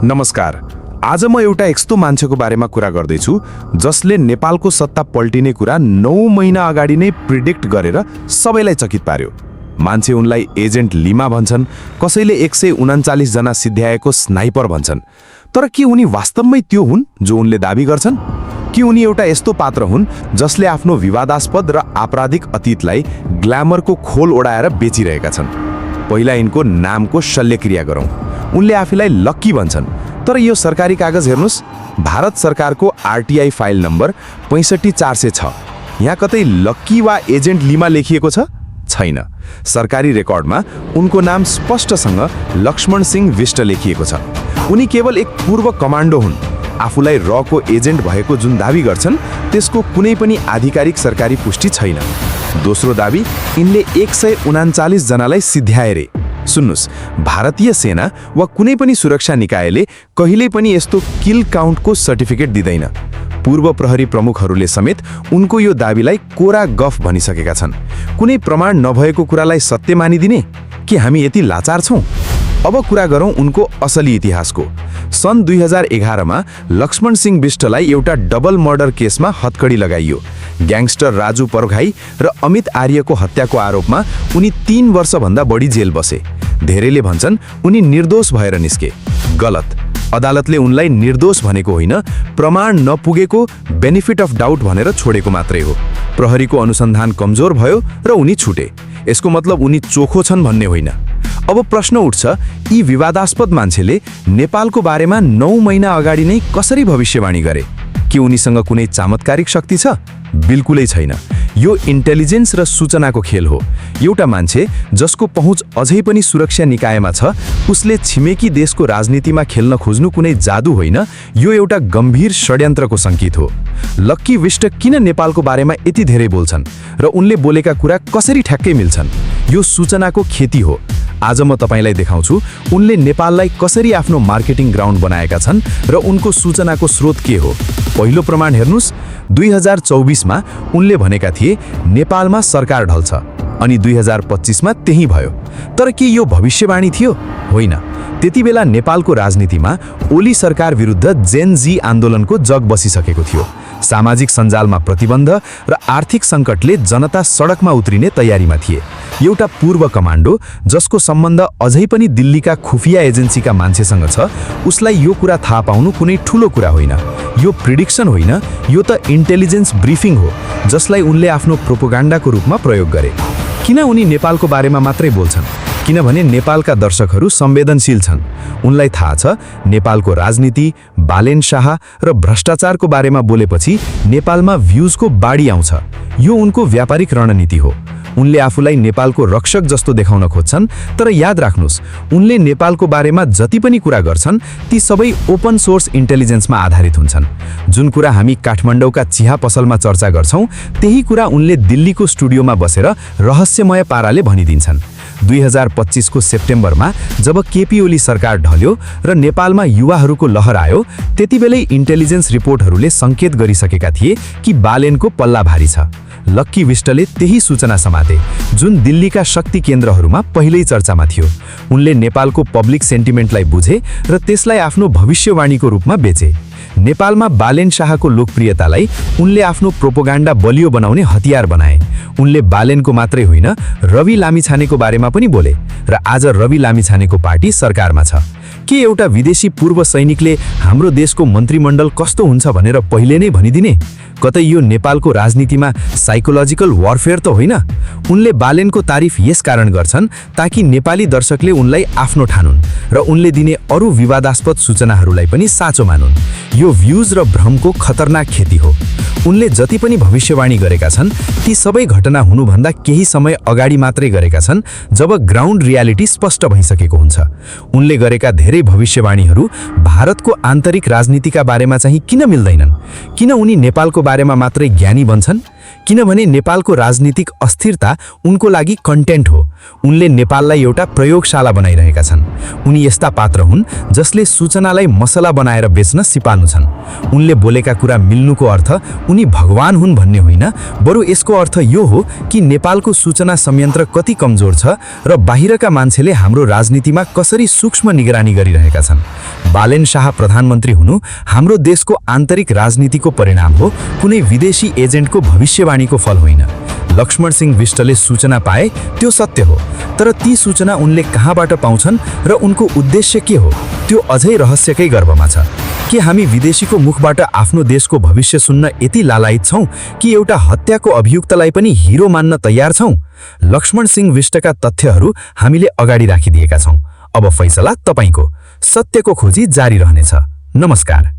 नमस्कार। आज म एउटा यस्तो मान्छेको बारेमा कुरा गर्दैछु जसले नेपालको सत्ता पल्टिने कुरा 9 महिना अगाडि नै प्रिडिक्ट गरेर सबैलाई चकित पार्यो। मान्छे उनलाई एजेन्ट लिमा भन्छन्, कसैले 139 जना सिद्ध्याएको स्नाइपर भन्छन्। तर के उनी वास्तवमै त्यो हुन् जो उनले दाबी गर्छन्? कि उनी एउटा यस्तो पात्र हुन् जसले आफ्नो विवादास्पद र आपराधिक अतीतलाई ग्ल्यामरको खोल ओढाएर बेचिरहेका छन्? पहिला यिनको नामको शल्यक्रिया गरौँ। उनले आफूलाई लक्की भन्छन्, तर यो सरकारी कागज हेर्नुस्, भारत सरकारको आरटीआई फाइल नम्बर 65406। यहाँ कतै लक्की वा एजेन्ट लिमा लेखिएको छ? छैन। सरकारी रेकर्डमा उनको नाम स्पष्टसँग लक्ष्मण सिंह विष्ट लेखिएको छ। उनी केवल एक पूर्व कमान्डो हुन्। आफूलाई रको एजेन्ट भएको जुन दाबी गर्छन् त्यसको कुनै पनि आधिकारिक सरकारी पुष्टि छैन। दोस्रो दाबी, यिनले 139 जनालाई सिद्ध्याए रे। सुन्नुस्, भारतीय सेना वा कुनै पनि सुरक्षा निकायले कहिल्यै पनि यस्तो किल काउन्टको सर्टिफिकेट दिँदैन। पूर्व प्रहरी प्रमुखहरूले समेत उनको यो दाबीलाई कोरा गफ भनिसकेका छन्। कुनै प्रमाण नभएको कुरालाई सत्य मानिदिने? के हामी यति लाचार छौँ? अब कुरा गरौँ उनको असली इतिहासको। सन् 2011 मा लक्ष्मण सिंह विष्टलाई एउटा डबल मर्डर केसमा हत्कडी लगाइयो। ग्याङ्स्टर राजु परघाई र अमित आर्यको हत्याको आरोपमा उनी 3 वर्षभन्दा बढी जेल बसे। धेरैले भन्छन् उनी निर्दोष भएर निस्के। गलत। अदालतले उनलाई निर्दोष भनेको होइन, प्रमाण नपुगेको बेनिफिट अफ डाउट भनेर छोडेको मात्रै हो। प्रहरीको अनुसन्धान कमजोर भयो र उनी छुटे। यसको मतलब उनी चोखो छन् भन्ने होइन। अब प्रश्न उठ्छ, यी विवादास्पद मान्छेले नेपालको बारेमा 9 महिना अगाडि नै कसरी भविष्यवाणी गरे? के उनीसँग कुनै चमत्कारिक शक्ति छ? बिल्कुलै छैन। यो इन्टेलिजेन्स र सूचनाको खेल हो। एउटा मान्छे जसको पहुँच अझै पनि सुरक्षा निकायमा छ, उसले छिमेकी देशको राजनीतिमा खेल्न खोज्नु कुनै जादु होइन, यो एउटा गम्भीर षड्यन्त्रको सङ्केत हो। लक्की विष्ट किन नेपालको बारेमा यति धेरै बोल्छन् र उनले बोलेका कुरा कसरी ठ्याक्कै मिल्छन्? यो सूचनाको खेती हो। आज म तपाईलाई देखाउँछु उनले नेपाललाई कसरी आफ्नो मार्केटिङ ग्राउन्ड बनाएका छन् र उनको सूचनाको स्रोत के हो। पहिलो प्रमाण हेर्नुस्, 2024 मा उनले भनेका थिए नेपालमा सरकार ढल्छ, अनि 2025 मा त्यही भयो। तर के यो भविष्यवाणी थियो? होइन। त्यति बेला नेपालको राजनीतिमा ओली सरकार विरुद्ध जेन जी आन्दोलनको जग बसिसकेको थियो। सामाजिक सञ्जालमा प्रतिबन्ध र आर्थिक सङ्कटले जनता सडकमा उत्रिने तयारीमा थिए। एउटा पूर्व कमान्डो जसको सम्बन्ध अझै पनि दिल्लीका खुफिया एजेन्सीका मान्छेसँग छ, उसलाई यो कुरा थाहा पाउनु कुनै ठूलो कुरा होइन। यो प्रिडिक्सन होइन, यो त इन्टेलिजेन्स ब्रिफिङ हो जसलाई उनले आफ्नो प्रोपोगान्डाको रूपमा प्रयोग गरे। किन उनी नेपालको बारेमा मात्रै बोल्छन्? किनभने नेपालका दर्शकहरू संवेदनशील छन्। उनलाई थाहा छ नेपालको राजनीति, बालेन शाह र भ्रष्टाचारको बारेमा बोलेपछि नेपालमा भ्युजको बाढी आउँछ। यो उनको व्यापारिक रणनीति हो। उनले आफूलाई नेपालको रक्षक जस्तो देखाउन खोज्छन्, तर याद राख्नुस्, उनले नेपालको बारेमा जति पनि कुरा गर्छन् ती सबै ओपन सोर्स इन्टेलिजेन्समा आधारित हुन्छन्। जुन कुरा हामी काठमाडौँका चिया पसलमा चर्चा गर्छौँ त्यही कुरा उनले दिल्लीको स्टुडियोमा बसेर रहस्यमय पाराले भनिदिन्छन्। 2025 को सेप्टेम्बरमा जब केपी ओली सरकार ढल्यो र नेपालमा युवाहरूको लहर आयो, त्यतिबेलै इन्टेलिजेन्स रिपोर्टहरूले सङ्केत गरिसकेका थिए कि बालेनको पल्ला भारी छ। लक्की विष्टले त्यही सूचना समाते जुन दिल्लीका शक्ति केन्द्रहरूमा पहिल्यै चर्चामा थियो। उनले नेपालको पब्लिक सेन्टिमेन्टलाई बुझे र त्यसलाई आफ्नो भविष्यवाणीको रूपमा बेचे। नेपालमा बालेन शाहको लोकप्रियतालाई उनले आफ्नो प्रोपोगान्डा बलियो बनाउने हतियार बनाए। उनले बालेनको मात्रै होइन, रवि लामिछानेको बारेमा पनि बोले र आज रवि लामिछानेको पार्टी सरकारमा छ। के एउटा विदेशी पूर्व सैनिकले हाम्रो देशको मन्त्रीमण्डल कस्तो हुन्छ भनेर पहिले नै भनिदिने? कतै यो नेपालको राजनीतिमा साइकोलोजिकल वारफेयर त होइन? उनले बालेनको तारिफ यस कारण गर्छन् ताकि नेपाली दर्शकले उनलाई आफ्नो ठानुन् र उनले दिने अरू विवादास्पद सूचनाहरूलाई पनि साँचो मानुन्। यो भ्युज र भ्रमको खतरनाक खेती हो। उनले जति पनि भविष्यवाणी गरेका छन् ती सबै घटना हुनुभन्दा केही समय अगाडि मात्रै गरेका छन्, जब ग्राउन्ड रियालिटी स्पष्ट भइसकेको हुन्छ। उनले गरेका धेरै भविष्यवाणीहरू भारतको आन्तरिक राजनीतिका बारेमा चाहिँ किन मिल्दैनन्? किन उनी नेपालको बारेमा मात्रै ज्ञानी बन्छन्? किनभने नेपालको राजनीतिक अस्थिरता उनको लागि कन्टेन्ट हो। उनले नेपाललाई एउटा प्रयोगशाला बनाइरहेका छन्। उनी यस्ता पात्र हुन् जसले सूचनालाई मसला बनाएर बेच्न सिपाल्नु छन्। उनले बोलेका कुरा मिल्नुको अर्थ उनी भगवान हुन् भन्ने होइन, बरु यसको अर्थ यो हो कि नेपालको सूचना संयन्त्र कति कमजोर छ र बाहिरका मान्छेले हाम्रो राजनीतिमा कसरी सूक्ष्म निगरानी गरिरहेका छन्। बालेन शाह प्रधानमन्त्री हुनु हाम्रो देशको आन्तरिक राजनीतिको परिणाम हो, कुनै विदेशी एजेन्टको भविष्यवाणीको फल होइन। लक्ष्मण सिंह विष्टले सूचना पाए त्यो सत्य हो, तर ती सूचना उनले कहाँबाट पाउँछन् र उनको उद्देश्य के हो त्यो अझै रहस्यकै गर्भमा छ। के हामी विदेशीको मुखबाट आफ्नो देशको भविष्य सुन्न यति लालायित छौं कि एउटा हत्याको अभियुक्तलाई पनि हिरो मान्न तयार छौं? लक्ष्मण सिंह विष्टका तथ्यहरू हामीले अगाडि राखिदिएका छौं। अब फैसला तपाईको। सत्यको खोजी जारी रहनेछ। नमस्कार।